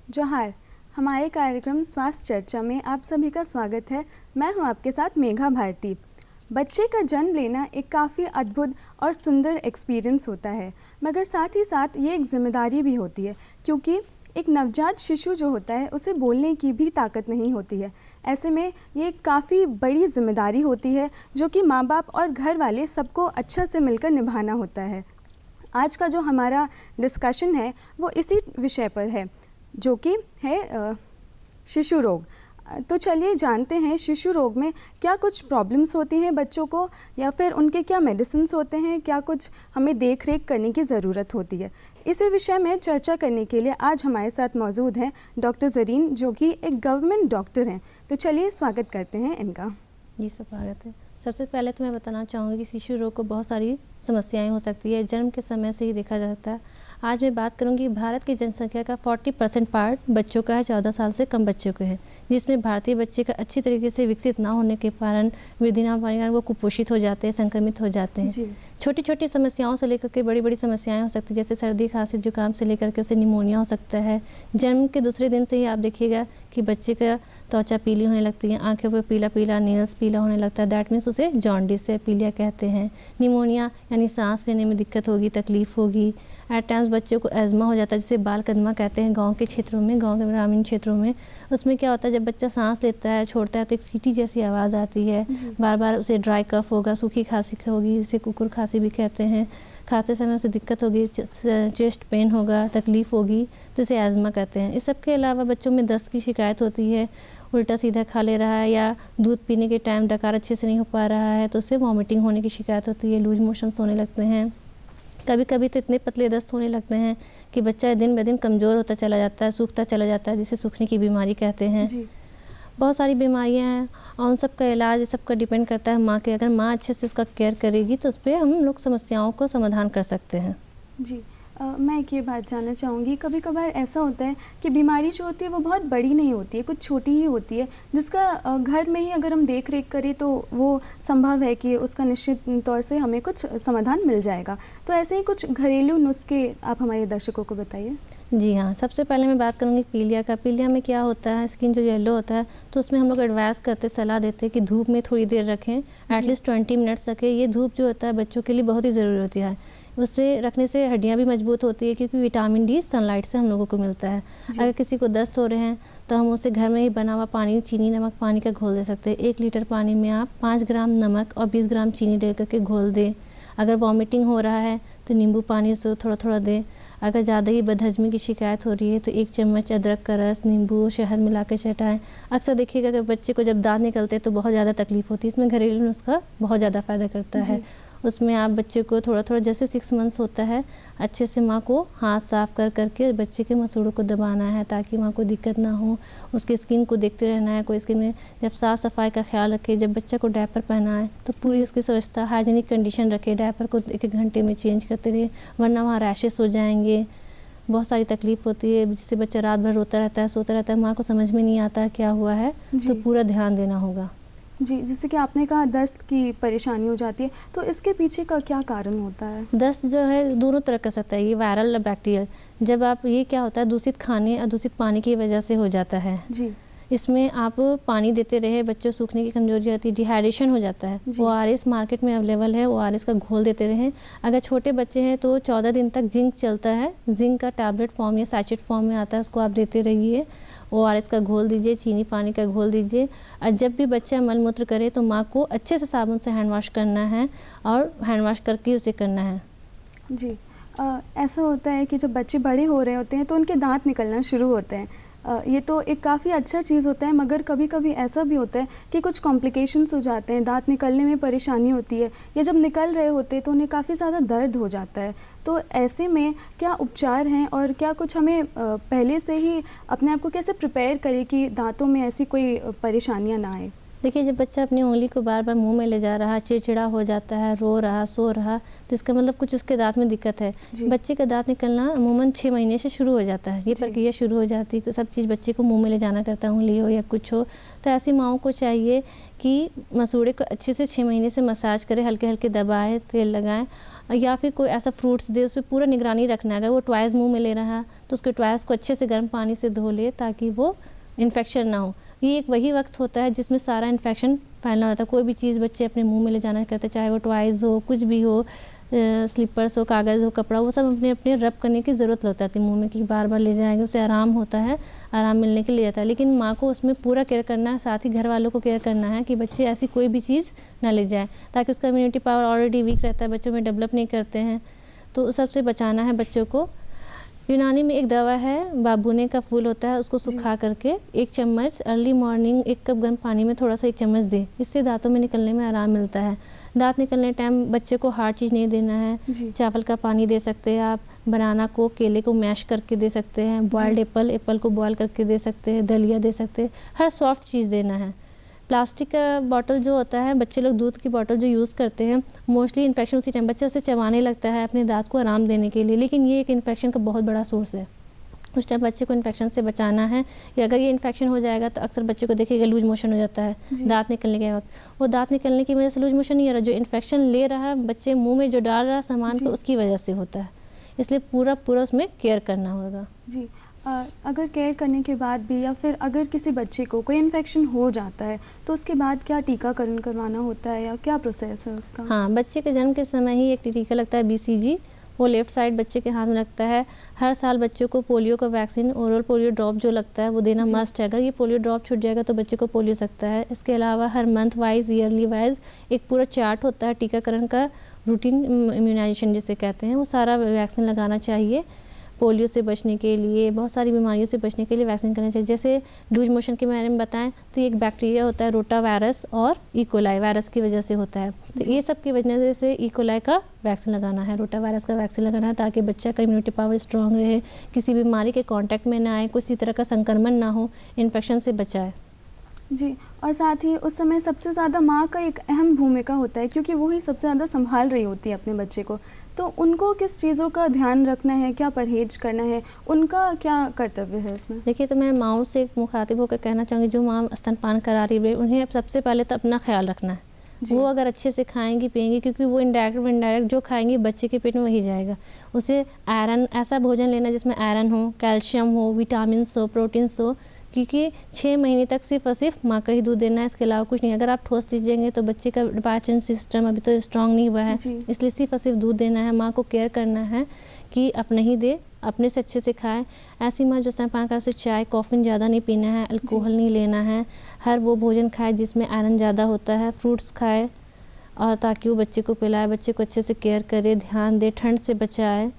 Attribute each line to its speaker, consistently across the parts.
Speaker 1: जोहार। हमारे कार्यक्रम स्वास्थ्य चर्चा में आप सभी का स्वागत है। मैं हूं आपके साथ मेघा भारती। बच्चे का जन्म लेना एक काफ़ी अद्भुत और सुंदर एक्सपीरियंस होता है, मगर साथ ही साथ ये एक जिम्मेदारी भी होती है, क्योंकि एक नवजात शिशु जो होता है उसे बोलने की भी ताकत नहीं होती है। ऐसे में ये काफ़ी बड़ी जिम्मेदारी होती है जो कि माँ बाप और घर वाले सबको अच्छा से मिलकर निभाना होता है। आज का जो हमारा डिस्कशन है वो इसी विषय पर है, जो कि है शिशु रोग। तो चलिए जानते हैं शिशु रोग में क्या कुछ प्रॉब्लम्स होती हैं बच्चों को, या फिर उनके क्या मेडिसिन्स होते हैं, क्या कुछ हमें देख रेख करने की ज़रूरत होती है। इसी विषय में चर्चा करने के लिए आज हमारे साथ मौजूद हैं डॉक्टर ज़रीन, जो कि एक गवर्नमेंट डॉक्टर हैं। तो चलिए स्वागत करते हैं इनका।
Speaker 2: जी स्वागत है। सबसे पहले तो मैं बताना चाहूँगी कि शिशु रोग को बहुत सारी समस्याएं हो सकती है, जन्म के समय से ही देखा जाता है। आज मैं बात करूंगी भारत की जनसंख्या का 40% पार्ट बच्चों का है, 14 साल से कम बच्चों के है, जिसमें भारतीय बच्चे का अच्छी तरीके से विकसित ना होने के कारण वृद्धि ना पाने के कारण वो कुपोषित हो जाते हैं, संक्रमित हो जाते हैं। छोटी छोटी समस्याओं से लेकर के बड़ी बड़ी समस्याएं हो सकती है, जैसे सर्दी खांसी जुकाम से लेकर के उसे निमोनिया हो सकता है। जन्म के दूसरे दिन से ही आप देखिएगा कि बच्चे का त्वचा पीली होने लगती है, आंखों पर पीला पीला, नेल्स पीला होने लगता है। दैट मीन्स उसे जॉन्डिस है, पीलिया कहते हैं। निमोनिया यानी सांस लेने में दिक्कत होगी, तकलीफ होगी। एट टाइम्स बच्चों को एज़मा हो जाता है, जिसे बाल कदमा कहते हैं गांव के क्षेत्रों में, गांव के ग्रामीण क्षेत्रों में। उसमें क्या होता है, जब बच्चा सांस लेता है, छोड़ता है, तो एक सीटी जैसी आवाज़ आती है। बार बार उसे ड्राई कफ होगा, सूखी खांसी होगी, जिसे कुकुर खांसी भी कहते हैं। खाते समय उसे दिक्कत होगी, चेस्ट पेन होगा, तकलीफ होगी, तो इसे एज़मा कहते हैं। इस सब के अलावा बच्चों में दस्त की शिकायत होती है, उल्टा सीधा खा ले रहा है, या दूध पीने के टाइम डकार अच्छे से नहीं हो पा रहा है तो उससे वॉमिटिंग होने की शिकायत होती है, लूज मोशंस होने लगते हैं। कभी कभी तो इतने पतले दस्त होने लगते हैं कि बच्चा दिन ब दिन कमज़ोर होता चला जाता है, सूखता चला जाता है, जिसे सूखने की बीमारी कहते हैं। बहुत सारी बीमारियां हैं और उन सब का इलाज इस सब का डिपेंड करता है माँ के। अगर माँ अच्छे से उसका केयर करेगी तो उस पर हम लोग समस्याओं को समाधान कर सकते हैं।
Speaker 1: जी मैं एक ये बात जानना चाहूँगी, कभी कभार ऐसा होता है कि बीमारी जो होती है वो बहुत बड़ी नहीं होती है, कुछ छोटी ही होती है, जिसका घर में ही अगर हम देख रेख करें तो वो संभव है कि उसका निश्चित तौर से हमें कुछ समाधान मिल जाएगा। तो ऐसे ही कुछ घरेलू नुस्खे आप हमारे दर्शकों को बताइए।
Speaker 2: जी हाँ, सबसे पहले मैं बात करूँगी पीलिया का। पीलिया में क्या होता है, स्किन जो येलो होता है, तो उसमें हम लोग एडवाइस करते, सलाह देते हैं कि धूप में थोड़ी देर रखें, एटलीस्ट 20 मिनट्स रखें। ये धूप जो होता है बच्चों के लिए बहुत ही ज़रूरी होती है। उससे रखने से हड्डियाँ भी मजबूत होती है, क्योंकि विटामिन डी सनलाइट से हम लोगों को मिलता है। अगर किसी को दस्त हो रहे हैं तो हम उसे घर में ही बना हुआ पानी, चीनी नमक पानी का घोल दे सकते हैं। 1 लीटर पानी में आप 5 ग्राम नमक और 20 ग्राम चीनी डाल करके घोल दें। अगर वॉमिटिंग हो रहा है तो नींबू पानी उससे थोड़ा थोड़ा दें। अगर ज़्यादा ही बदहजमी की शिकायत हो रही है तो 1 चम्मच अदरक का रस, नींबू, शहद मिला कर चटाएँ। अक्सर देखिएगा कि बच्चे को जब दांत निकलते हैं तो बहुत ज़्यादा तकलीफ होती है। इसमें घरेलू नुस्खा बहुत ज़्यादा फ़ायदा करता है। उसमें आप बच्चे को थोड़ा थोड़ा, जैसे 6 मंथ्स होता है, अच्छे से माँ को हाथ साफ कर करके बच्चे के मसूड़ों को दबाना है, ताकि माँ को दिक्कत ना हो। उसके स्किन को देखते रहना है, कोई स्किन में जब साफ़ सफाई का ख्याल रखे। जब बच्चे को डायपर पहनाए तो पूरी उसकी स्वच्छता, हाइजीनिक कंडीशन रखे। डायपर को 1-1 घंटे में चेंज करते रहे, वरना वहाँ रैशेस हो जाएंगे। बहुत सारी तकलीफ होती है, जिससे बच्चा रात भर रोता रहता है, सोता रहता है, माँ को समझ में नहीं आता क्या हुआ है, तो पूरा ध्यान देना होगा।
Speaker 1: जी, जैसे कि आपने कहा दस्त की परेशानी हो जाती है, तो इसके पीछे का क्या कारण होता है?
Speaker 2: दस्त जो है दोनों तरह का सकता है, ये वायरल और बैक्टीरियल। जब आप, ये क्या होता है, दूषित खाने और दूषित पानी की वजह से हो जाता है। जी। इसमें आप पानी देते रहे, बच्चों सूखने की कमजोरी आती है, डिहाइड्रेशन हो जाता है। ORS मार्केट में अवेलेबल है, ORS का घोल देते रहें। अगर छोटे बच्चे हैं तो 14 दिन तक जिंक चलता है, जिंक का टैबलेट फॉर्म या सैचेट फॉर्म में आता है, उसको आप देते रहिए। ORS का घोल दीजिए, चीनी पानी का घोल दीजिए। और जब भी बच्चा मलमूत्र करे तो माँ को अच्छे से साबुन से हैंड वॉश करना है, और हैंड वॉश करके उसे करना है।
Speaker 1: जी ऐसा होता है कि जब बच्चे बड़े हो रहे होते हैं तो उनके दांत निकलना शुरू होते हैं। ये तो एक काफ़ी अच्छा चीज़ होता है, मगर कभी कभी ऐसा भी होता है कि कुछ कॉम्प्लिकेशंस हो जाते हैं, दांत निकलने में परेशानी होती है, या जब निकल रहे होते हैं तो उन्हें काफ़ी ज़्यादा दर्द हो जाता है। तो ऐसे में क्या उपचार हैं, और क्या कुछ हमें पहले से ही अपने आप को कैसे प्रिपेयर करें कि दांतों में ऐसी कोई परेशानियाँ ना आए?
Speaker 2: देखिए, जब बच्चा अपनी उंगली को बार बार मुंह में ले जा रहा है, चिड़चिड़ा हो जाता है, रो रहा, सो रहा, तो इसका मतलब कुछ उसके दांत में दिक्कत है। बच्चे का दांत निकलना अमूमन 6 महीने से शुरू हो जाता है, ये प्रक्रिया शुरू हो जाती है। सब चीज़ बच्चे को मुंह में ले जाना करता है, उंगली हो या कुछ हो। तो ऐसी माँओं को चाहिए कि मसूड़े को अच्छे से 6 महीने से मसाज करें, हल्के हल्के दबाएं, तेल लगाएं। या फिर कोई ऐसा फ्रूट्स दे, उस पर पूरा निगरानी रखना है। अगर वो टॉयज़ मुंह में ले रहा है तो उसके टॉयज़ को अच्छे से गर्म पानी से धो ले ताकि वो इन्फेक्शन ना हो। ये एक वही वक्त होता है जिसमें सारा इन्फेक्शन फैलना होता है। कोई भी चीज़ बच्चे अपने मुंह में ले जाना करते, चाहे वो टॉयज़ हो, कुछ भी हो, स्लीपर्स हो, कागज़ हो, कपड़ा, वो सब अपने अपने रब करने की ज़रूरत होती है मुंह में कि बार बार ले जाएंगे, उसे आराम होता है, आराम मिलने के लिए जाता है। लेकिन माँ को उसमें पूरा केयर करना है, साथ ही घर वालों को केयर करना है कि बच्चे ऐसी कोई भी चीज़ ना ले जाए, ताकि उसका इम्यूनिटी पावर ऑलरेडी वीक रहता है, बच्चों में डेवलप नहीं करते हैं, तो सबसे बचाना है बच्चों को। यूनानी में एक दवा है, बाबूने का फूल होता है, उसको सुखा करके 1 चम्मच अर्ली मॉर्निंग 1 कप गर्म पानी में थोड़ा सा 1 चम्मच दें, इससे दांतों में निकलने में आराम मिलता है। दांत निकलने टाइम बच्चे को हार्ड चीज़ नहीं देना है। चावल का पानी दे सकते हैं आप, बनाना को, केले को मैश करके दे सकते हैं, बॉयल्ड एप्पल को बॉयल करके दे सकते हैं, दलिया दे सकते हैं, हर सॉफ्ट चीज़ देना है। प्लास्टिक का बॉटल जो होता है, बच्चे लोग दूध की बॉटल जो यूज़ करते हैं, मोस्टली इन्फेक्शन उसी टाइम बच्चे उसे चबाने लगता है अपने दांत को आराम देने के लिए, लेकिन ये एक इन्फेक्शन का बहुत बड़ा सोर्स है। उस टाइम बच्चे को इन्फेक्शन से बचाना है, कि अगर ये इन्फेक्शन हो जाएगा तो अक्सर बच्चे को देखिएगा लूज मोशन हो जाता है दांत निकलने के वक्त। वो दांत निकलने की वजह से लूज मोशन नहीं हो रहा, जो इन्फेक्शन ले रहा है बच्चे मुँह में, जो डाल रहा है सामान को, उसकी वजह से होता है। इसलिए पूरा उसमें केयर करना होगा।
Speaker 1: जी, अगर केयर करने के बाद भी, या फिर अगर किसी बच्चे को कोई इन्फेक्शन हो जाता है तो उसके बाद क्या टीकाकरण करवाना होता है या क्या प्रोसेस है उसका? हाँ,
Speaker 2: बच्चे के जन्म के समय ही एक टीका लगता है BCG, वो लेफ़्ट साइड बच्चे के हाथ में लगता है। हर साल बच्चों को पोलियो का वैक्सीन, ओरल पोलियो ड्रॉप जो लगता है वो देना मस्ट है। अगर ये पोलियो ड्रॉप छूट जाएगा तो बच्चे को पोलियो सकता है। इसके अलावा हर मंथ वाइज, ईयरली वाइज एक पूरा चार्ट होता है टीकाकरण का, रूटीन इम्यूनाइजेशन जिसे कहते हैं, वो सारा वैक्सीन लगाना चाहिए। पोलियो से बचने के लिए, बहुत सारी बीमारियों से बचने के लिए वैक्सीन करना चाहिए। जैसे लूज मोशन के बारे में बताएं तो ये एक बैक्टीरिया होता है, रोटा वायरस और इकोलाई वायरस की वजह से होता है। तो ये सब की वजह से इकोलाई का वैक्सीन लगाना है, रोटा वायरस का वैक्सीन लगाना है, ताकि बच्चा का इम्यूनिटी पावर स्ट्रॉन्ग रहे, किसी बीमारी के कांटेक्ट में ना आए, किसी तरह का संक्रमण ना हो, इन्फेक्शन से बचाए।
Speaker 1: जी, और साथ ही उस समय सबसे ज़्यादा माँ का एक अहम भूमिका होता है, क्योंकि वो ही सबसे ज़्यादा संभाल रही होती है अपने बच्चे को। तो उनको किस चीज़ों का ध्यान रखना है, क्या परहेज करना है, उनका क्या कर्तव्य है इसमें?
Speaker 2: देखिए, तो मैं माँओं से एक मुखातिब होकर कहना चाहूँगी, जो माँ स्तनपान करा रही है उन्हें सबसे पहले तो अपना ख्याल रखना है। वो अगर अच्छे से खाएंगी पिएंगी, क्योंकि वो इनडायरेक्ट जो खाएंगी बच्चे के पेट में वही जाएगा। उसे आयरन, ऐसा भोजन लेना जिसमें आयरन हो, कैल्शियम हो, विटामिन्स हो, प्रोटीन्स हो, क्योंकि 6 महीने तक सिर्फ और सिर्फ माँ का ही दूध देना है, इसके अलावा कुछ नहीं। अगर आप ठोस दीजिएंगे तो बच्चे का पाचन सिस्टम अभी तो स्ट्रांग नहीं हुआ है, इसलिए सिर्फ और सिर्फ दूध देना है। माँ को केयर करना है कि अपना ही दे, अपने से अच्छे से खाए। ऐसी माँ जो स्तनपान कर, उसे चाय कॉफ़ी ज़्यादा नहीं पीना है, अल्कोहल नहीं लेना है, हर वो भोजन खाए जिसमें आयरन ज़्यादा होता है, फ्रूट्स खाए, और ताकि वो बच्चे को पिलाए, बच्चे को अच्छे से केयर करे, ध्यान दे, ठंड से बचाए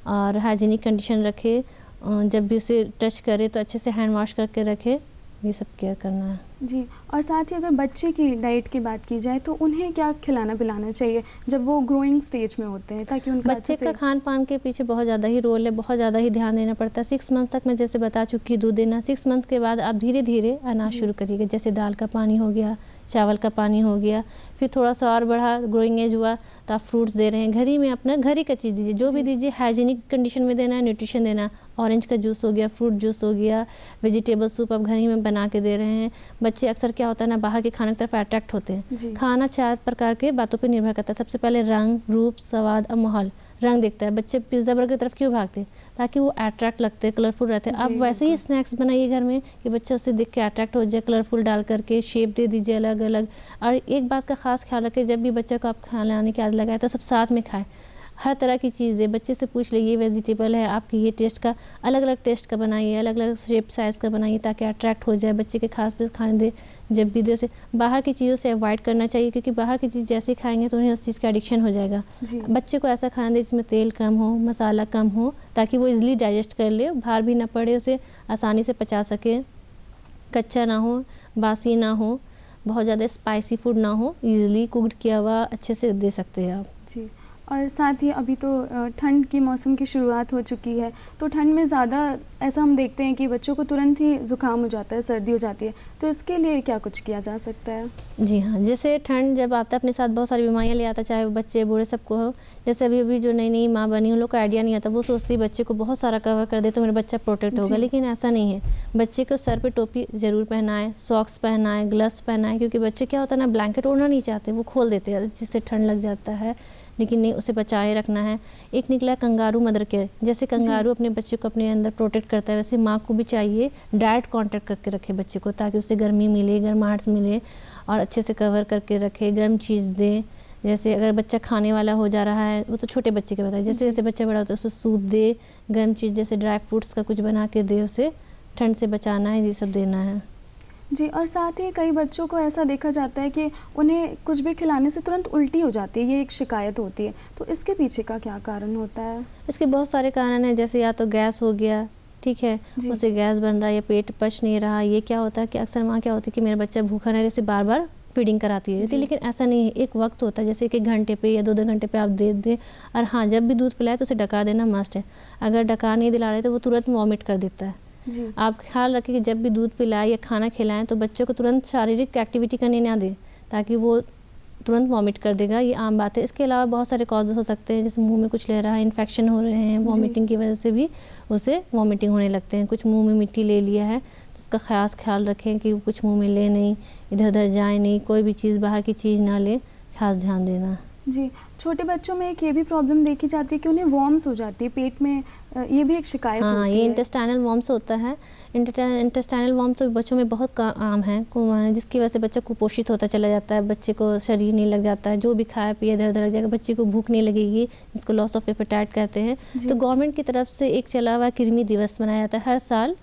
Speaker 2: और हाइजीनिक कंडीशन रखे। जब भी उसे टच करे तो अच्छे से हैंड वॉश करके रखे, ये सब केयर करना है।
Speaker 1: जी, और साथ ही अगर बच्चे की डाइट की बात की जाए तो उन्हें क्या खिलाना पिलाना चाहिए जब वो ग्रोइंग स्टेज में होते हैं, ताकि उनका
Speaker 2: बच्चे का खान पान के पीछे बहुत ज़्यादा ही रोल है, बहुत ज़्यादा ही ध्यान देना पड़ता है। 6 मंथ तक मैं जैसे बता चुकी दूध देना, 6 मंथ के बाद आप धीरे धीरे अनाज शुरू करिएगा, जैसे दाल का पानी हो गया, चावल का पानी हो गया, फिर थोड़ा सा और बढ़ा, ग्रोइंग एज हुआ तो आप फ्रूट्स दे रहे हैं। घर ही में अपना घर ही का चीज़ दीजिए, जो भी दीजिए हाइजीनिक कंडीशन में देना है, न्यूट्रिशन देना। ऑरेंज का जूस हो गया, फ्रूट जूस हो गया, वेजिटेबल सूप आप घर ही में बना के दे रहे हैं। बच्चे अक्सर क्या होता है ना, बाहर के खाने की तरफ अट्रैक्ट होते हैं। खाना 4 प्रकार के बातों पर निर्भर करता है। सबसे पहले रंग, रूप, स्वाद और माहौल। रंग देखता है, बच्चे पिज़्ज़ा बर्गर की तरफ क्यों भागते हैं? ताकि वो अट्रैक्ट लगते हैं, कलरफुल रहते हैं। आप वैसे ही स्नैक्स बनाइए घर में कि बच्चा उससे देख के अट्रैक्ट हो जाए, कलरफुल डाल करके शेप दे दीजिए अलग अलग। और एक बात का खास ख्याल रखें, जब भी बच्चे को आप खाना लाने की आदत लगाए तो सब साथ में खाएं। हर तरह की चीज़ें बच्चे से पूछ लीजिए, ये वेजिटेबल है आपकी, ये टेस्ट का, अलग अलग टेस्ट का बनाइए, अलग अलग शेप साइज़ का बनाइए, ताकि अट्रैक्ट हो जाए, बच्चे के खास पे खाने दे। जब भी दे, उसे बाहर की चीज़ों से अवॉइड करना चाहिए, क्योंकि बाहर की चीज़ जैसे खाएंगे तो उन्हें उस चीज़ का एडिक्शन हो जाएगा। बच्चे को ऐसा खाना दे जिसमें तेल कम हो, मसाला कम हो, ताकि वो इजीली डाइजेस्ट कर ले, भार भी ना पड़े, उसे आसानी से पचा सके, कच्चा ना हो, बासी ना हो, बहुत ज़्यादा स्पाइसी फूड ना हो, ईजिली कुकड किया हुआ अच्छे से दे सकते हैं आप।
Speaker 1: जी, और साथ ही अभी तो ठंड की मौसम की शुरुआत हो चुकी है, तो ठंड में ज़्यादा ऐसा हम देखते हैं कि बच्चों को तुरंत ही ज़ुकाम हो जाता है, सर्दी हो जाती है, तो इसके लिए क्या कुछ किया जा सकता है?
Speaker 2: जी हाँ, जैसे ठंड जब आता है अपने साथ बहुत सारी बीमारियाँ ले आता है, चाहे वो बच्चे बूढ़े सबको हो। जैसे अभी जो नई नई माँ बनी, उन लोग को आइडिया नहीं आता, वो सोचती है बच्चे को बहुत सारा कवर कर दे तो मेरा बच्चा प्रोटेक्ट होगा, लेकिन ऐसा नहीं है। बच्चे को सर पे टोपी ज़रूर पहनाएं, सॉक्स पहनाएं, ग्लव्स पहनाएं, क्योंकि बच्चे क्या होता है ना, ब्लैंकेट ओढ़ना नहीं चाहते, वो खोल देते हैं जिससे ठंड लग जाता है। लेकिन नहीं, उसे बचाए रखना है। एक निकला कंगारू मदर केयर, जैसे कंगारू अपने बच्चे को अपने अंदर प्रोटेक्ट करता है, वैसे माँ को भी चाहिए डायरेक्ट कांटेक्ट करके रखे बच्चे को, ताकि उसे गर्मी मिले, गर्माहट मिले, और अच्छे से कवर करके रखे, गर्म चीज़ दे। जैसे अगर बच्चा खाने वाला हो जा रहा है, वो तो छोटे बच्चे के बताए, जैसे जैसे बच्चा बड़ा होता है उसे सूप दे, गर्म चीज़ जैसे ड्राई फ्रूट्स का कुछ बना के दे, उसे ठंड से बचाना है, ये सब देना है।
Speaker 1: जी, और साथ ही कई बच्चों को ऐसा देखा जाता है कि उन्हें कुछ भी खिलाने से तुरंत उल्टी हो जाती है, ये एक शिकायत होती है, तो इसके पीछे का क्या कारण होता है?
Speaker 2: इसके बहुत सारे कारण हैं, जैसे या तो गैस हो गया, ठीक है, उसे गैस बन रहा है या पेट पच नहीं रहा। ये क्या होता है कि अक्सर माँ क्या होती है कि मेरा बच्चा भूखा नहीं रहे, उसे बार बार फीडिंग कराती रहती है, लेकिन ऐसा नहीं है। एक वक्त होता है, जैसे कि 1 घंटे पे या 2-2 घंटे पे आप दे दें। और हाँ, जब भी दूध पिलाए तो उसे डकार देना मस्ट है। अगर डकार नहीं दिला रहे तो वो तुरंत वॉमिट कर देता है।
Speaker 1: जी।
Speaker 2: आप ख्याल रखें कि जब भी दूध पिलाएं या खाना खिलाएं तो बच्चों को तुरंत शारीरिक एक्टिविटी करने ना दें, ताकि वो तुरंत वॉमिट कर देगा, ये आम बात है। इसके अलावा बहुत सारे कॉज हो सकते हैं, जैसे मुंह में कुछ ले रहा है, इन्फेक्शन हो रहे हैं, वॉमिटिंग की वजह से भी उसे वॉमिटिंग होने लगते हैं। कुछ मुंह में मिट्टी ले लिया है तो उसका खास ख्याल रखें कि कुछ मुंह में ले नहीं, इधर उधर जाए नहीं, कोई भी चीज़ बाहर की चीज़ ना ले, खास ध्यान देना।
Speaker 1: जी, छोटे बच्चों में एक ये भी प्रॉब्लम देखी जाती है कि उन्हें वॉर्म्स हो जाती है पेट में, ये भी एक शिकायत होती है।
Speaker 2: ये इंटेस्टाइनल वॉर्म्स होता है। इंटेस्टाइनल वॉर्म्स तो बच्चों में बहुत आम है, जिसकी वजह से बच्चा कुपोषित होता चला जाता है, बच्चे को शरीर नहीं लग जाता है, जो भी खाए पिए इधर उधर लग जाएगा, बच्चे को भूख नहीं लगेगी, इसको लॉस ऑफ एपेटाइट कहते हैं। तो गवर्नमेंट की तरफ से एक चला हुआ कृमि दिवस मनाया जाता है हर साल।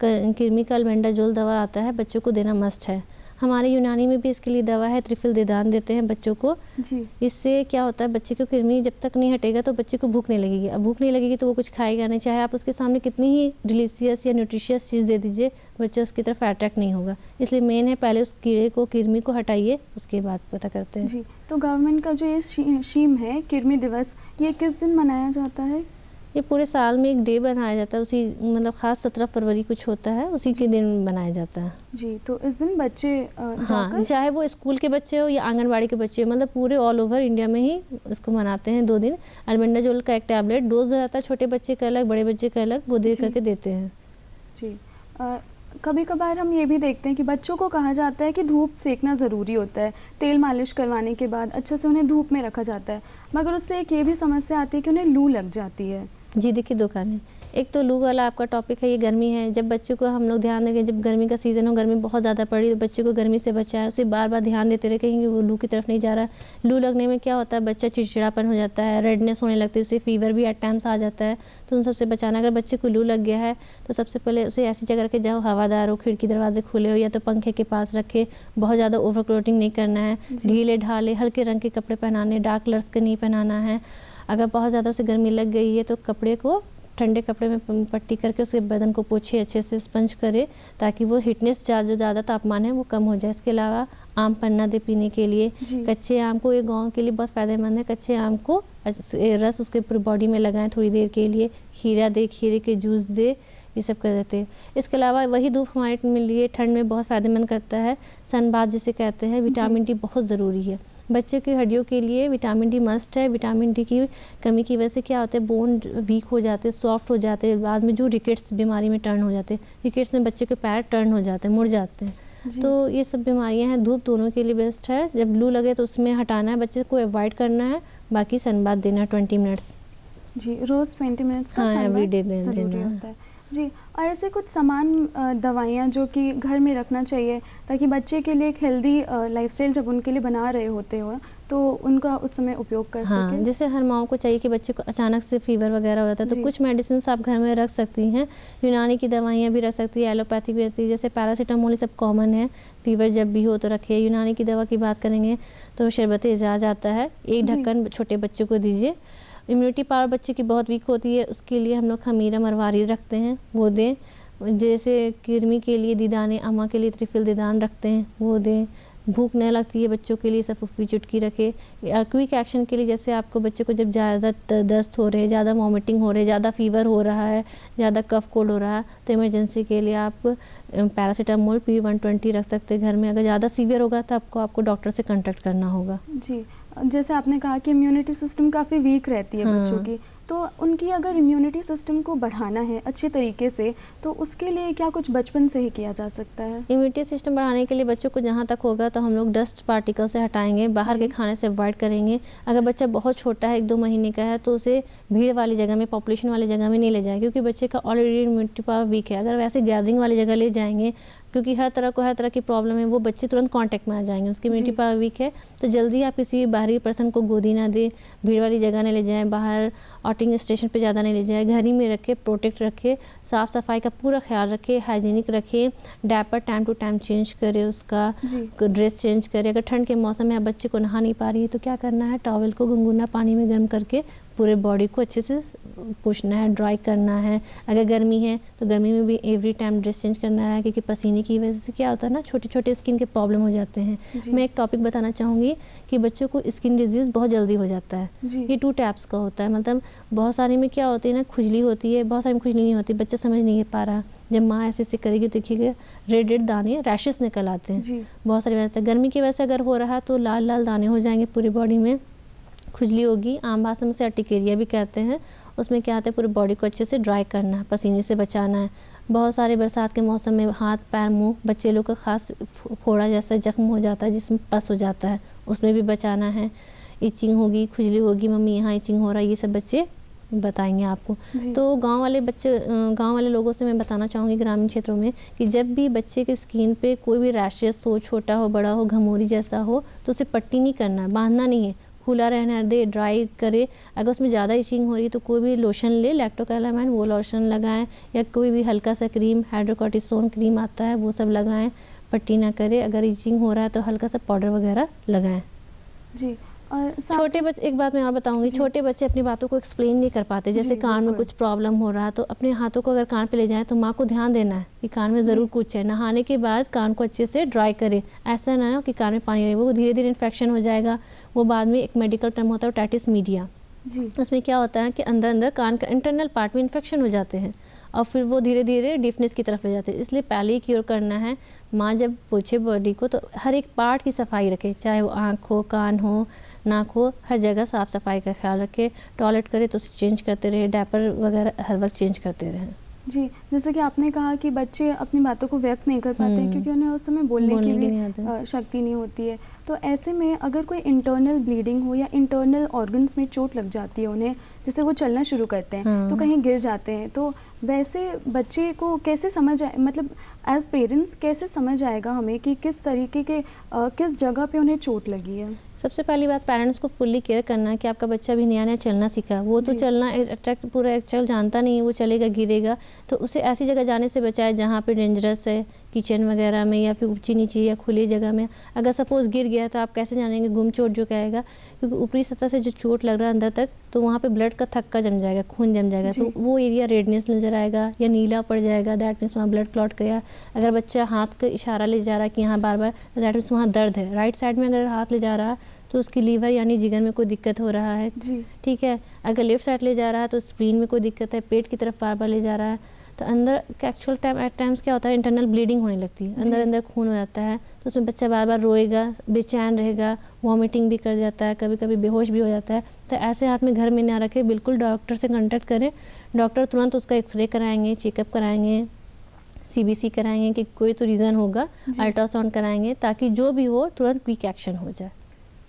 Speaker 2: कृमि का अल्बेंडाजोल दवा आता है, बच्चों को देना मस्ट है। हमारे यूनानी में भी इसके लिए दवा है, त्रिफल देदान देते हैं बच्चों को।
Speaker 1: जी।
Speaker 2: इससे क्या होता है, बच्चे को कृमि जब तक नहीं हटेगा तो बच्चे को भूख नहीं लगेगी। अब भूख नहीं लगेगी तो वो कुछ खाएगा नहीं, चाहे आप उसके सामने कितनी ही डिलीशियस या न्यूट्रिशियस चीज़ दे दीजिए, बच्चा उसकी तरफ अट्रैक्ट नहीं होगा। इसलिए मेन है पहले उस कीड़े को, कृमि को हटाइए, उसके बाद पता करते हैं।
Speaker 1: जी, तो गवर्नमेंट का जो ये शीम है कृमि दिवस, ये किस दिन मनाया जाता है?
Speaker 2: ये पूरे साल में एक डे बनाया जाता है, उसी मतलब खास 17 फरवरी कुछ होता है, उसी के दिन बनाया जाता है।
Speaker 1: जी, तो इस दिन बच्चे
Speaker 2: हाँ, चाहे वो स्कूल के बच्चे हो या आंगनबाड़ी के बच्चे हो, मतलब पूरे ऑल ओवर इंडिया में ही इसको मनाते हैं 2 दिन। अल्बेंडाजोल का एक टैबलेट डोज रहता है, छोटे बच्चे का अलग, बड़े बच्चे का अलग, वो दे करके देते हैं।
Speaker 1: जी, कभी कभार हम ये भी देखते हैं कि बच्चों को कहा जाता है कि धूप सेकना ज़रूरी होता है, तेल मालिश करवाने के बाद अच्छे से उन्हें धूप में रखा जाता है, मगर उससे एक ये भी समस्या आती है कि उन्हें लू लग जाती है।
Speaker 2: जी देखिए, 2 कारण है। एक तो लू वाला आपका टॉपिक है, ये गर्मी है। जब बच्चों को हम लोग ध्यान देंगे, जब गर्मी का सीज़न हो, गर्मी बहुत ज़्यादा पड़ी, तो बच्चे को गर्मी से बचाएं, उसे बार बार ध्यान देते रहे कहीं वो लू की तरफ नहीं जा रहा है। लू लगने में क्या होता है, बच्चा चिड़चिड़ापन हो जाता है, रेडनेस होने लगती है, उसे फीवर भी एट टाइम्स आ जाता है। तो उन सबसे बचाना, अगर बच्चे को लू लग गया है तो सबसे पहले उसे ऐसी जगह रखे जहाँ हवादार हो, खिड़की दरवाजे खुले हो, या तो पंखे के पास रखे। बहुत ज़्यादा ओवर क्लोथिंग नहीं करना है, ढीले ढाले हल्के रंग के कपड़े पहनाने, डार्क कलर्स के नहीं पहनाना है। अगर बहुत ज़्यादा उसे गर्मी लग गई है तो कपड़े को ठंडे कपड़े में पट्टी करके उसके बदन को पोछे, अच्छे से स्पंज करे, ताकि वो हीटनेस जो ज़्यादा तापमान है वो कम हो जाए। इसके अलावा आम पन्ना दे पीने के लिए। कच्चे आम को, ये गाँव के लिए बहुत फ़ायदेमंद है, कच्चे आम को रस उसके पूरी बॉडी में लगाएं थोड़ी देर के लिए। खीरा दे, खीरे के जूस दे, ये सब कर देते हैं। इसके अलावा वही धूप हमारे लिए ठंड में बहुत फ़ायदेमंद करता है। सनबाथ जिसे कहते हैं, विटामिन डी बहुत ज़रूरी है। बच्चों की हड्डियों के लिए विटामिन डी मस्ट है। विटामिन डी की कमी की वजह से क्या होता है, बोन वीक हो जाते हैं, सॉफ्ट हो जाते हैं, बाद में जो रिकेट्स बीमारी में टर्न हो जाते हैं। रिकेट्स में बच्चे के पैर टर्न हो जाते हैं, मुड़ जाते हैं। तो ये सब बीमारियां हैं। धूप दोनों के लिए बेस्ट है। जब लू लगे तो उसमें हटाना है, बच्चे को अवॉइड करना है, बाकी सनबाथ देना 20 मिनट्स।
Speaker 1: जी, रोज़ 20 मिनट्स का
Speaker 2: एवरीडे
Speaker 1: ज़रूरी होता है। जी, और ऐसे कुछ सामान दवाइयाँ जो कि घर में रखना चाहिए ताकि बच्चे के लिए एक हेल्दी लाइफस्टाइल जब उनके लिए बना रहे होते हो तो उनका उस समय उपयोग कर सकें।
Speaker 2: जैसे हर माँ को चाहिए कि बच्चे को अचानक से फीवर वगैरह हो जाता है तो कुछ मेडिसिन आप घर में रख सकती हैं। यूनानी की दवाइयाँ भी रख सकती है, एलोपैथी भी रहती है, जैसे पैरासीटामोल, सब कॉमन है। फीवर जब भी हो तो रखिए। यूनानी की दवा की बात करेंगे तो शरबत एजाज आता है, एक ढक्कन छोटे बच्चों को दीजिए। इम्यूनिटी पावर बच्चे की बहुत वीक होती है, उसके लिए हम लोग खमीरा मरवारी रखते हैं, वो दें। जैसे कृमि के लिए दीदाने, अम्मा के लिए त्रिफल दीदान रखते हैं, वो दें। भूख नहीं लगती है बच्चों के लिए, सब फुफरी चुटकी रखे। और क्विक एक्शन के लिए, जैसे आपको बच्चे को जब ज़्यादा दस्त हो रहे हैं, ज़्यादा वॉमिटिंग हो रहे हैं, ज़्यादा फीवर हो रहा है, ज़्यादा कफ कोल्ड हो रहा है, तो इमरजेंसी के लिए आप पैरासीटामोल P120 रख सकते हैं घर में। अगर ज़्यादा सीवियर होगा तो आपको डॉक्टर से कॉन्टैक्ट करना होगा।
Speaker 1: जी, जैसे आपने कहा कि इम्यूनिटी सिस्टम काफ़ी वीक रहती है बच्चों की, तो उनकी अगर इम्यूनिटी सिस्टम को बढ़ाना है अच्छे तरीके से, तो उसके लिए क्या कुछ बचपन से ही किया जा सकता है?
Speaker 2: इम्यूनिटी सिस्टम बढ़ाने के लिए बच्चों को जहाँ तक होगा तो हम लोग डस्ट पार्टिकल से हटाएंगे, बाहर के
Speaker 1: जी।
Speaker 2: खाने से अवॉइड करेंगे। अगर बच्चा बहुत छोटा है, 1-2 महीने का है, तो उसे भीड़ वाली जगह में, पॉपुलेशन वाली जगह में नहीं ले जाए, क्योंकि बच्चे का ऑलरेडी इम्यूनिटी पावर वीक है। अगर वैसे गैदरिंग वाली जगह ले जाएंगे, क्योंकि हर तरह की प्रॉब्लम है, वो बच्चे तुरंत कांटेक्ट में आ जाएंगे, उसकी इम्यूनिटी
Speaker 1: जी।
Speaker 2: पावर वीक है। तो जल्दी आप किसी बाहरी पर्सन को गोदी ना दें, भीड़ वाली जगह नहीं ले जाएं, बाहर आउटिंग स्टेशन पे ज़्यादा नहीं ले जाएं, घर ही में रखें, प्रोटेक्ट रखें, साफ़ सफाई का पूरा ख्याल रखें, हाइजीनिक रखें, diaper time to time change करें, उसका
Speaker 1: जी।
Speaker 2: ड्रेस चेंज करें। अगर ठंड के मौसम में आप बच्चे को नहा नहीं पा रही है तो क्या करना है, टॉवल को गुनगुना पानी में गर्म करके पूरे बॉडी को अच्छे से पोंछना है, ड्राई करना है। अगर गर्मी है तो गर्मी में भी एवरी टाइम ड्रेस चेंज करना है, क्योंकि पसीने की वजह से क्या होता है ना, छोटे छोटे स्किन के प्रॉब्लम हो जाते हैं।
Speaker 1: जी।
Speaker 2: मैं एक टॉपिक बताना चाहूँगी कि बच्चों को स्किन डिजीज़ बहुत जल्दी हो जाता है।
Speaker 1: जी।
Speaker 2: ये 2 टाइप्स का होता है, मतलब बहुत सारे में क्या होती है ना, खुजली होती है, बहुत सारी में खुजली नहीं होती, बच्चा समझ नहीं पा रहा। जब माँ ऐसे ऐसे करेगी तो देखिएगा रेड रेड दाने, रैशेस निकल आते हैं।
Speaker 1: जी।
Speaker 2: बहुत सारी वजह से, गर्मी की वजह से अगर हो रहा है तो लाल लाल दाने हो जाएंगे पूरी बॉडी में, खुजली होगी। आम भाषा में से अर्टिकेरिया भी कहते हैं। उसमें क्या होता है, पूरी बॉडी को अच्छे से ड्राई करना है, पसीने से बचाना है। बहुत सारे बरसात के मौसम में हाथ पैर मुंह, बच्चे लोग का खास फोड़ा जैसा जख्म हो जाता है जिसमें पस हो जाता है, उसमें भी बचाना है। इचिंग होगी, खुजली होगी, मम्मी यहाँ इचिंग हो रहा है, ये सब बच्चे बताएंगे आपको।
Speaker 1: जी।
Speaker 2: तो गांव वाले लोगों से मैं बताना चाहूँगी, ग्रामीण क्षेत्रों में, कि जब भी बच्चे के स्किन पे कोई भी रैशेस हो, छोटा हो बड़ा हो, घमोरी जैसा हो, तो उसे पट्टी नहीं करना है, बांधना नहीं है, खुला रहना दे, ड्राई करे। अगर उसमें ज़्यादा इचिंग हो रही है तो कोई भी लोशन ले, लैक्टोकैलामाइन, वो लोशन लगाएं, या कोई भी हल्का सा क्रीम, हाइड्रोकॉर्टिसोन क्रीम आता है, वो सब लगाएं, पट्टी ना करे। अगर इचिंग हो रहा है तो हल्का सा पाउडर वगैरह लगाएं।
Speaker 1: जी। और
Speaker 2: छोटे बच्चे, एक बात मैं और बताऊंगी, छोटे बच्चे अपनी बातों को एक्सप्लेन नहीं कर पाते। जैसे
Speaker 1: जी,
Speaker 2: कान में
Speaker 1: बिल्कुल।
Speaker 2: कुछ प्रॉब्लम हो रहा है तो अपने हाथों को अगर कान पे ले जाएं तो माँ को ध्यान देना है कि कान में ज़रूर कुछ है। नहाने के बाद कान को अच्छे से ड्राई करें, ऐसा ना हो कि कान में पानी रहे, वो धीरे धीरे इन्फेक्शन हो जाएगा। वो बाद में एक मेडिकल टर्म होता है ओटाइटिस मीडिया।
Speaker 1: जी।
Speaker 2: उसमें क्या होता है कि अंदर अंदर कान का इंटरनल पार्ट में इन्फेक्शन हो जाते हैं और फिर वो धीरे धीरे डीफनेस की तरफ ले जाते हैं। इसलिए पहले ही क्योर करना है। माँ जब पोछे बॉडी को तो हर एक पार्ट की सफाई रखे, चाहे वो आँख हो, कान हो, नाक हो, हर जगह साफ़ सफाई का ख्याल रखे। टॉयलेट करे तो उसे चेंज करते रहे, डायपर वगैरह हर वक्त चेंज करते रहें।
Speaker 1: जी, जैसे कि आपने कहा कि बच्चे अपनी बातों को व्यक्त नहीं कर पाते हैं क्योंकि उन्हें उस समय बोलने की भी शक्ति नहीं होती है। तो ऐसे में अगर कोई इंटरनल ब्लीडिंग हो या इंटरनल ऑर्गन्स में चोट लग जाती है उन्हें, जैसे वो चलना शुरू करते हैं तो कहीं गिर जाते हैं, तो वैसे बच्चे को कैसे समझ आए, मतलब एज पेरेंट्स कैसे समझ आएगा हमें कि किस तरीके के किस जगह पे उन्हें चोट लगी है?
Speaker 2: सबसे पहली बात, पेरेंट्स को फुल्ली केयर करना है कि आपका बच्चा भी नया नया चलना सीखा। वो तो चलना पूरा एक्चुअल जानता नहीं है, वो चलेगा गिरेगा, तो उसे ऐसी जगह जाने से बचाए जहाँ पे डेंजरस है, किचन वगैरह में या फिर ऊंची नीची या खुली जगह में। अगर सपोज़ गिर गया तो आप कैसे जानेंगे, गुम चोट जो कहेगा, क्योंकि ऊपरी सतह से जो चोट लग रहा है अंदर तक, तो वहाँ पे ब्लड का थक्का जम जाएगा, खून जम जाएगा, तो वो एरिया रेडनेस नज़र आएगा या नीला पड़ जाएगा, दैट मीन्स वहाँ ब्लड क्लॉट गया। अगर बच्चा हाथ का इशारा ले जा रहा है कि यहाँ बार बार, दैट मीन्स वहाँ दर्द है। राइट साइड में अगर हाथ ले जा रहा है तो उसकी लीवर यानी जिगर में कोई दिक्कत हो रहा है, ठीक है। अगर लेफ्ट साइड ले जा रहा है तो स्प्लीन में कोई दिक्कत है, पेट की तरफ बार बार ले जा रहा है, तो अंदर एक्चुअल टाइम एट टाइम्स क्या होता है, इंटरनल ब्लीडिंग होने लगती है, अंदर अंदर खून हो जाता है, तो उसमें बच्चा बार बार रोएगा, बेचैन रहेगा, वॉमिटिंग भी कर जाता है, कभी कभी बेहोश भी हो जाता है। तो ऐसे हाथ में घर में ना रखें, बिल्कुल डॉक्टर से कंटेक्ट करें। डॉक्टर तुरंत उसका एक्सरे कराएंगे, चेकअप कराएंगे, CBC कराएंगे कि कोई तो रीज़न होगा, अल्ट्रासाउंड कराएंगे, ताकि जो भी हो तुरंत क्विक एक्शन हो जाए।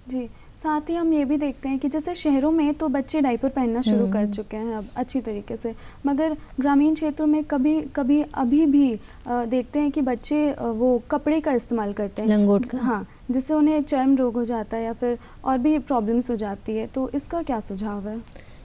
Speaker 1: जी, साथ ही हम ये भी देखते हैं कि जैसे शहरों में तो बच्चे डायपर पहनना शुरू कर चुके हैं अब अच्छी तरीके से, मगर ग्रामीण क्षेत्रों में कभी कभी अभी भी देखते हैं कि बच्चे वो कपड़े का इस्तेमाल करते हैं,
Speaker 2: लंगोट का,
Speaker 1: हाँ, जिससे उन्हें चर्म रोग हो जाता है या फिर और भी प्रॉब्लम्स हो जाती है। तो इसका क्या सुझाव है?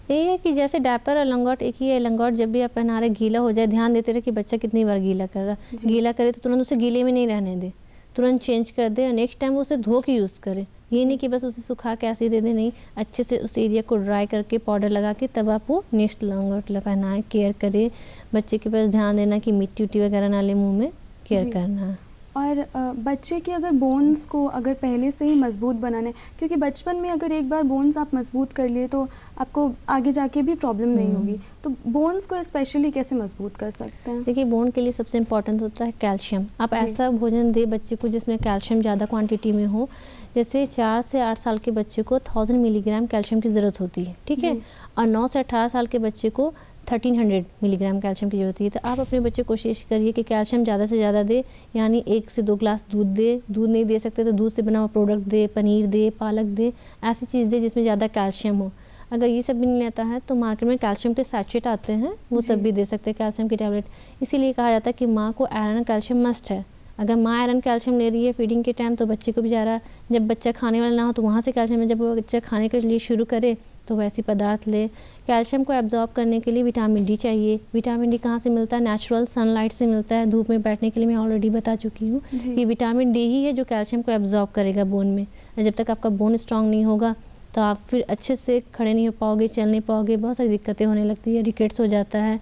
Speaker 2: यही है कि जैसे डायपर और लंगोट एक ही है। लंगोट जब भी आप पहना रहे गीला हो जाए, ध्यान देते रहे कि बच्चा कितनी बार गीला कर रहा है। गीला करे तो तुरंत उसे गीले में नहीं रहने दे, तुरंत चेंज कर दे और नेक्स्ट टाइम उसे धो के यूज़ करे। ये नहीं कि बस उसे सुखा के ऐसे ही दे दे, नहीं, अच्छे से उस एरिया को ड्राई करके पाउडर लगा के तब आप वो नेक्स्ट लंगोट पहनाएं। केयर करे, बच्चे के पास ध्यान देना कि मिट्टी उट्टी वगैरह ना ले मुँह में, केयर करना।
Speaker 1: और बच्चे के अगर बोन्स को अगर पहले से ही मज़बूत बनाना है, क्योंकि बचपन में अगर एक बार बोन्स आप मज़बूत कर लिए तो आपको आगे जाके भी प्रॉब्लम नहीं होगी, तो बोन्स को स्पेशली कैसे मज़बूत कर सकते हैं?
Speaker 2: देखिए, बोन के लिए सबसे इम्पोर्टेंट होता है कैल्शियम। आप
Speaker 1: जी।
Speaker 2: ऐसा भोजन दें बच्चे को जिसमें कैल्शियम ज़्यादा क्वांटिटी में हो। जैसे 4 से 8 साल के बच्चे को 1000 मिलीग्राम कैल्शियम की ज़रूरत होती है, ठीक है?
Speaker 1: जी।
Speaker 2: और 9 से 18 साल के बच्चे को 1300 मिलीग्राम कैल्शियम की ज़रूरत है। तो आप अपने बच्चे को कोशिश करिए कि कैल्शियम ज़्यादा से ज़्यादा दे, यानी 1 से 2 ग्लास दूध दे। दूध नहीं दे सकते तो दूध से बना हुआ प्रोडक्ट दे, पनीर दे, पालक दे, ऐसी चीज़ दे जिसमें ज़्यादा कैल्शियम हो। अगर ये सब भी नहीं लेता है तो मार्केट में कैल्शियम के सैचेट आते हैं, वो सब भी दे सकते हैं, कैल्शियम की टैबलेट। इसीलिए कहा जाता है कि माँ को आयरन और कैल्शियम मस्ट है। अगर माँ आयरन कैल्शियम ले रही है फीडिंग के टाइम तो बच्चे को भी जा रहा है। जब बच्चा खाने वाला ना हो तो वहाँ से कैल्शियम है, जब वो बच्चा खाने के लिए शुरू करे तो वैसी पदार्थ ले। कैल्शियम को एब्जॉर्ब करने के लिए विटामिन डी चाहिए। विटामिन डी कहाँ से मिलता है? नेचुरल सनलाइट से मिलता है। धूप में बैठने के लिए मैं ऑलरेडी बता चुकी हूँ कि विटामिन डी ही है जो कैल्शियम को एब्जॉर्ब करेगा बोन में। जब तक आपका बोन स्ट्रांग नहीं होगा तो आप फिर अच्छे से खड़े नहीं हो पाओगे, चल नहीं पाओगे, बहुत सारी दिक्कतें होने लगती है, रिकेट्स हो जाता है।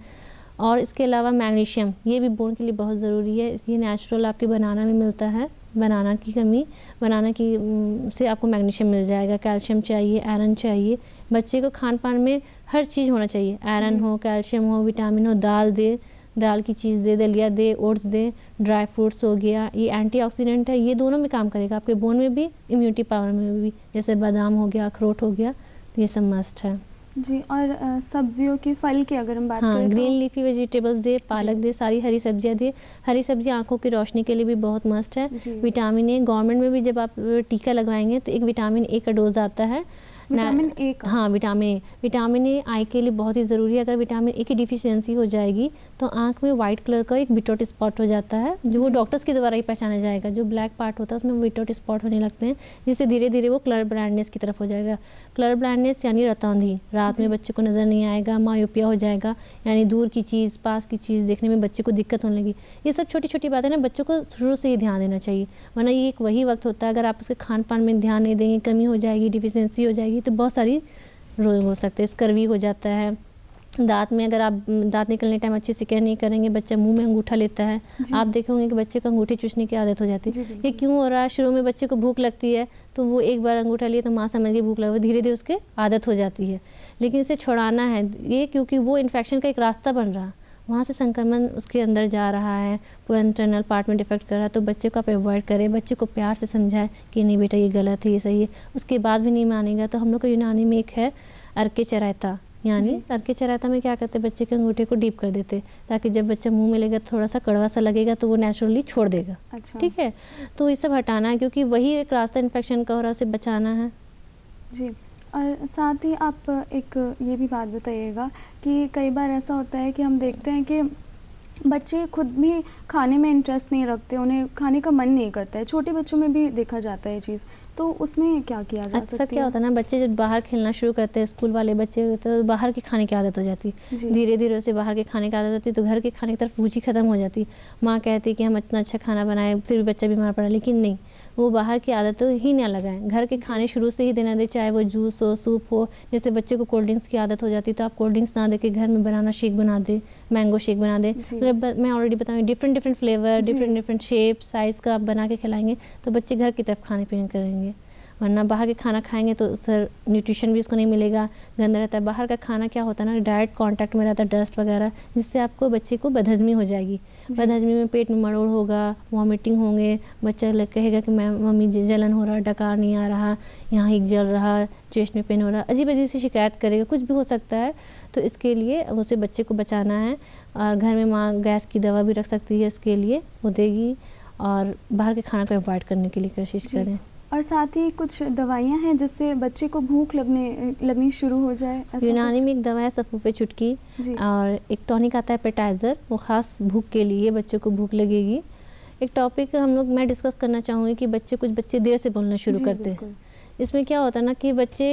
Speaker 2: और इसके अलावा मैग्नीशियम, ये भी बोन के लिए बहुत ज़रूरी है। ये नेचुरल आपके बनाना में मिलता है। बनाना की से आपको मैग्नीशियम मिल जाएगा। कैल्शियम चाहिए, आयरन चाहिए। बच्चे को खान पान में हर चीज़ होना चाहिए, आयरन हो, कैल्शियम हो, विटामिन हो। दाल की चीज़ दे, दलिया दे, ओट्स दे, ड्राई फ्रूट्स हो गया, ये एंटीऑक्सीडेंट है, ये दोनों में काम करेगा, आपके बोन में भी, इम्यूनिटी पावर में भी। जैसे बादाम हो गया, अखरोट हो गया, तो ये सब मस्ट है।
Speaker 1: जी। और सब्जियों की, फल की अगर हम बात करें
Speaker 2: ग्रीन
Speaker 1: तो
Speaker 2: लीफी वेजिटेबल्स दे, पालक दे, सारी हरी सब्जियां दे। हरी सब्जियां आंखों की रोशनी के लिए भी बहुत मस्त है। विटामिन ए, गवर्नमेंट में भी जब आप टीका लगवाएंगे तो एक विटामिन ए का डोज आता है।
Speaker 1: विटामिन ए का?
Speaker 2: हाँ, विटामिन ए आई के लिए बहुत ही ज़रूरी है। अगर विटामिन ए की डिफिशियंसी हो जाएगी तो आँख में वाइट कलर का एक बिटोट स्पॉट हो जाता है, जो वो डॉक्टर्स के द्वारा ही पहचाना जाएगा। जो ब्लैक पार्ट होता है उसमें बिटोट स्पॉट होने लगते हैं, जिससे धीरे धीरे वो कलर ब्लाइंडनेस की तरफ हो जाएगा। कलर ब्लाइंडनेस यानी रतौंधी, रात में बच्चे को नज़र नहीं आएगा, मायोपिया हो जाएगा, यानी दूर की चीज़, पास की चीज़ देखने में बच्चे को दिक्कत होने लगी। ये सब छोटी छोटी बातें ना बच्चों को शुरू से ही ध्यान देना चाहिए, वरना ये एक वही वक्त होता है अगर आप उसके खान पान में ध्यान नहीं देंगे, कमी हो जाएगी, डिफिशियंसी हो जाएगी, तो बहुत सारी रोग हो सकते हैं। स्कर्वी हो जाता है। दांत में अगर आप दांत निकलने टाइम अच्छे से केयर नहीं करेंगे, बच्चा मुंह में अंगूठा लेता है। आप देखे होंगे कि बच्चे को अंगूठे चूसने की आदत हो जाती है। ये क्यों हो रहा है? शुरू में बच्चे को भूख लगती है तो वो एक बार अंगूठा लिए तो माँ समझ के भूख लगा, धीरे धीरे उसके आदत हो जाती है। लेकिन इसे छुड़ाना है ये, क्योंकि वो इन्फेक्शन का एक रास्ता बन रहा है, वहाँ से संक्रमण उसके अंदर जा रहा है, पूरा इंटरनल पार्ट में डिफेक्ट कर रहा है। तो बच्चे को आप अवॉइड करें, बच्चे को प्यार से समझाएं कि नहीं बेटा ये गलत है, ये सही है। उसके बाद भी नहीं मानेगा तो हम लोग को यूनानी में एक है अर्के चरायता, यानी अर्के चरायता में क्या करते, बच्चे के अंगूठे को डीप कर देते, ताकि जब बच्चा मुंह में लेगा थोड़ा सा कड़वा सा लगेगा तो वो नेचुरली छोड़ देगा।
Speaker 1: अच्छा।
Speaker 2: ठीक है, तो ये सब हटाना है, क्योंकि वही एक रास्ता इन्फेक्शन का हो रहा है, उसे बचाना है।
Speaker 1: जी। और साथ ही आप एक ये भी बात बताइएगा कि कई बार ऐसा होता है कि हम देखते हैं कि बच्चे खुद भी खाने में इंटरेस्ट नहीं रखते, उन्हें खाने का मन नहीं करता है। छोटे बच्चों में भी देखा जाता है ये चीज़, तो उसमें क्या किया जा सकता है?
Speaker 2: क्या होता है ना, बच्चे जब बाहर खेलना शुरू करते हैं, स्कूल वाले बच्चे होते हैं, तो बाहर के खाने की आदत हो जाती है। धीरे धीरे उसे बाहर के खाने की आदत होती है तो घर के खाने की तरफ रुचि खत्म हो जाती है। माँ कहती है कि हम इतना अच्छा खाना बनाएं, फिर भी बच्चा बीमार पड़ा, लेकिन नहीं, वो बाहर की आदत ही ना लगाएं, घर के खाने शुरू से ही देना दे, चाहे वो जूस हो, सूप हो। जैसे बच्चे को कोल्ड ड्रिंक्स की आदत हो जाती है तो आप कोल्ड ड्रिंक्स ना दे के घर में बनाना शेक बना दे, मैंगो शेक बना दे। मैं ऑलरेडी बताऊँ, different flavour, different shape, size का आप बना के खिलाएंगे तो बच्चे घर की तरफ खाने पीने करेंगे। वरना बाहर के खाना खाएंगे तो सर न्यूट्रिशन भी उसको नहीं मिलेगा, गंदा रहता है। बाहर का खाना क्या होता है ना, डायरेक्ट कांटेक्ट में रहता है डस्ट वगैरह, जिससे आपको बच्चे को बदहजमी हो जाएगी। बदहजमी में पेट में मरोड़ होगा, वॉमिटिंग होंगे, बच्चा कहेगा कि मैं मम्मी जलन हो रहा, डकार नहीं आ रहा, यहाँ एक जल रहा, चेस्ट में पेन हो रहा, अजीब अजीब सी शिकायत करेगा, कुछ भी हो सकता है। तो इसके लिए उसे बच्चे को बचाना है, और घर में माँ गैस की दवा भी रख सकती है, इसके लिए वो देगी, और बाहर के खाना को अवॉइड करने के लिए कोशिश करें।
Speaker 1: और साथ ही कुछ दवाइयाँ हैं जिससे बच्चे को भूख लगनी शुरू हो जाए?
Speaker 2: यूनानी में एक दवा है सफूफे चुटकी, और एक टॉनिक आता है एपेटाइज़र, वो ख़ास भूख के लिए, बच्चों को भूख लगेगी। एक टॉपिक मैं डिस्कस करना चाहूँगी कि कुछ बच्चे देर से बोलना शुरू करते हैं। इसमें क्या होता है ना कि बच्चे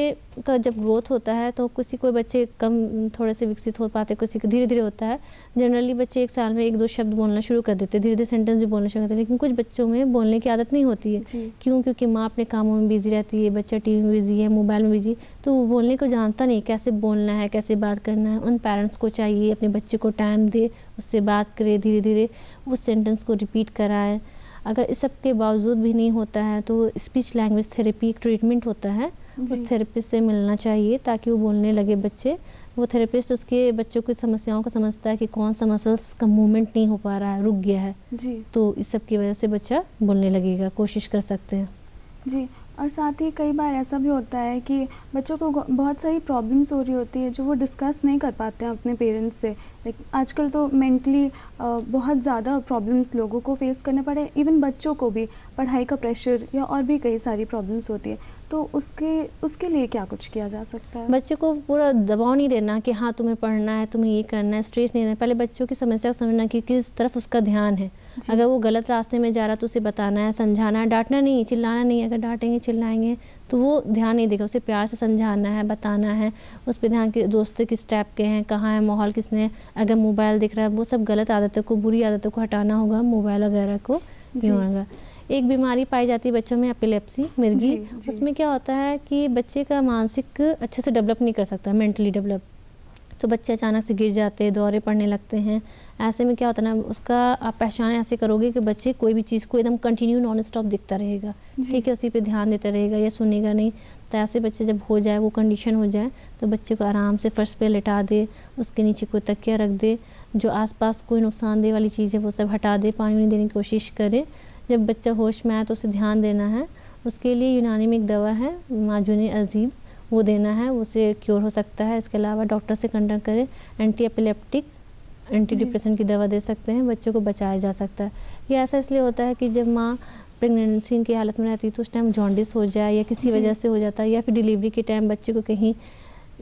Speaker 2: का जब ग्रोथ होता है तो कोई बच्चे कम थोड़े से विकसित हो पाते, किसी का धीरे धीरे होता है। जनरली बच्चे 1 साल में 1-2 शब्द बोलना शुरू कर देते हैं, धीरे धीरे सेंटेंस भी बोलना शुरू करते हैं। लेकिन कुछ बच्चों में बोलने की आदत नहीं होती है। क्यों? क्योंकि माँ अपने कामों में बिजी रहती है, बच्चा टीवी में बिजी है, मोबाइल में बिजी, तो वो बोलने को जानता नहीं, कैसे बोलना है, कैसे बात करना है। उन पेरेंट्स को चाहिए अपने बच्चे को टाइम दे, उससे बात करे, धीरे धीरे उस सेंटेंस को रिपीट कराएं। अगर इस सब के बावजूद भी नहीं होता है तो स्पीच लैंग्वेज थेरेपी एक ट्रीटमेंट होता है, उस थेरेपिस्ट से मिलना चाहिए ताकि वो बोलने लगे बच्चे। वो थेरेपिस्ट उसके बच्चों की समस्याओं को समझता है कि कौन सा मसल्स का मूवमेंट नहीं हो पा रहा है, रुक गया है,
Speaker 1: जी
Speaker 2: तो इस सब की वजह से बच्चा बोलने लगेगा, कोशिश कर सकते हैं।
Speaker 1: जी। और साथ ही कई बार ऐसा भी होता है कि बच्चों को बहुत सारी प्रॉब्लम्स हो रही होती है जो वो डिस्कस नहीं कर पाते हैं अपने पेरेंट्स से। लाइक आजकल तो मेंटली बहुत ज़्यादा प्रॉब्लम्स लोगों को फेस करने पड़े, इवन बच्चों को भी पढ़ाई का प्रेशर या और भी कई सारी प्रॉब्लम्स होती है, तो उसके लिए क्या कुछ किया जा सकता है?
Speaker 2: बच्चे को पूरा दबाव नहीं देना कि हाँ तुम्हें पढ़ना है, तुम्हें ये करना है, स्ट्रेस नहीं देना। पहले बच्चों की समस्या को समझना कि किस तरफ उसका ध्यान है। अगर वो गलत रास्ते में जा रहा है तो उसे बताना है, समझाना है, डांटना नहीं, चिल्लाना नहीं। अगर डांटेंगे चिल्लाएंगे तो वो ध्यान नहीं देगा, उसे प्यार से समझाना है, बताना है, उस पर ध्यान के दोस्त किस टाइप के हैं, कहाँ है माहौल, किसने, अगर मोबाइल दिख रहा है, वो सब गलत आदतों को, बुरी आदतों को हटाना होगा, मोबाइल वगैरह को नहीं होगा। एक बीमारी पाई जाती है बच्चों में, एपिलेप्सी, मिर्गी। उसमें क्या होता है कि बच्चे का मानसिक अच्छे से डेवलप नहीं कर सकता, मेंटली डेवलप, तो बच्चे अचानक से गिर जाते हैं, दौरे पड़ने लगते हैं। ऐसे में क्या होता है ना, उसका आप पहचान ऐसे करोगे कि बच्चे कोई भी चीज़ को एकदम कंटिन्यू नॉन स्टॉप दिखता रहेगा, ठीक है, उसी पे ध्यान देता रहेगा या सुनेगा नहीं। तो ऐसे बच्चे जब हो जाए, वो कंडीशन हो जाए, तो बच्चे को आराम से फर्श पे लिटा दे, उसके नीचे कोई तकिया रख दे, जो आसपास कोई नुकसानदेह वाली चीज़ है वो सब हटा दे, पानी नहीं देने की कोशिश करे। जब बच्चा होश में आए तो उसे ध्यान देना है। उसके लिए यूनानी में एक दवा है माजून अजीब, वो देना है, उससे क्योर हो सकता है। इसके अलावा डॉक्टर से कंसल्ट करें, एंटी एपिलेप्टिक, एंटी डिप्रेशन की दवा दे सकते हैं, बच्चों को बचाया जा सकता है। ये ऐसा इसलिए होता है कि जब माँ प्रेगनेंसी की हालत में रहती है तो उस टाइम जॉन्डिस हो जाए या किसी वजह से हो जाता है, या फिर डिलीवरी के टाइम बच्चे को कहीं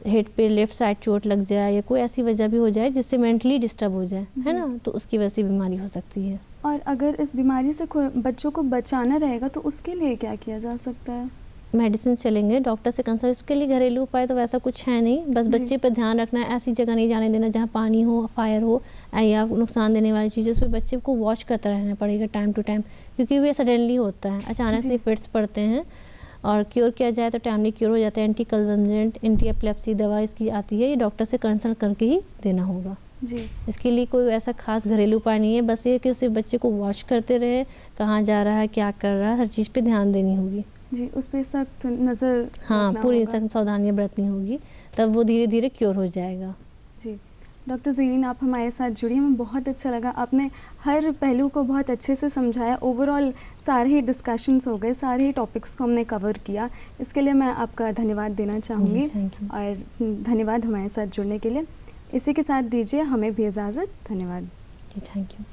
Speaker 2: हेड पे लेफ्ट साइड चोट लग जाए या कोई ऐसी वजह भी हो जाए जिससे मेंटली डिस्टर्ब हो जाए, है ना, तो उसकी वजह से बीमारी हो सकती है।
Speaker 1: और अगर इस बीमारी से बच्चों को बचाना रहेगा तो उसके लिए क्या किया जा सकता है?
Speaker 2: मेडिसिन चलेंगे, डॉक्टर से कंसल्ट। इसके लिए घरेलू उपाय तो वैसा कुछ है नहीं, बस बच्चे पर ध्यान रखना है, ऐसी जगह नहीं जाने देना जहाँ पानी हो, फायर हो या नुकसान देने वाली चीज़, उस पर बच्चे को वॉच करता रहना पड़ेगा टाइम टू टाइम, क्योंकि ये सडनली होता है, अचानक से फिट्स पड़ते हैं। और क्योर किया जाए तो टाइमली क्योर हो जाता है। एंटी कन्वर्जेंट, एंटी एपिलेप्सी दवा इसकी आती है, ये डॉक्टर से कंसल्ट करके ही देना होगा
Speaker 1: जी।
Speaker 2: इसके लिए कोई ऐसा खास घरेलू उपाय नहीं है, बस ये कि उसे बच्चे को वॉच करते रहे, कहाँ जा रहा है, क्या कर रहा है, हर चीज़ पे ध्यान देनी होगी
Speaker 1: जी, उस पर सख्त नज़र,
Speaker 2: हाँ, पूरी सख्त सावधानियाँ बरतनी होगी, तब वो धीरे धीरे क्योर हो जाएगा।
Speaker 1: जी। डॉक्टर ज़रीन, आप हमारे साथ जुड़ी, हमें बहुत अच्छा लगा, आपने हर पहलू को बहुत अच्छे से समझाया। ओवरऑल सारे ही डिस्कशंस हो गए, सारे ही टॉपिक्स को हमने कवर किया, इसके लिए मैं आपका धन्यवाद देना चाहूँगी और धन्यवाद हमारे साथ जुड़ने के लिए। इसी के साथ दीजिए हमें भी इजाज़त। धन्यवाद
Speaker 2: जी, थैंक यू।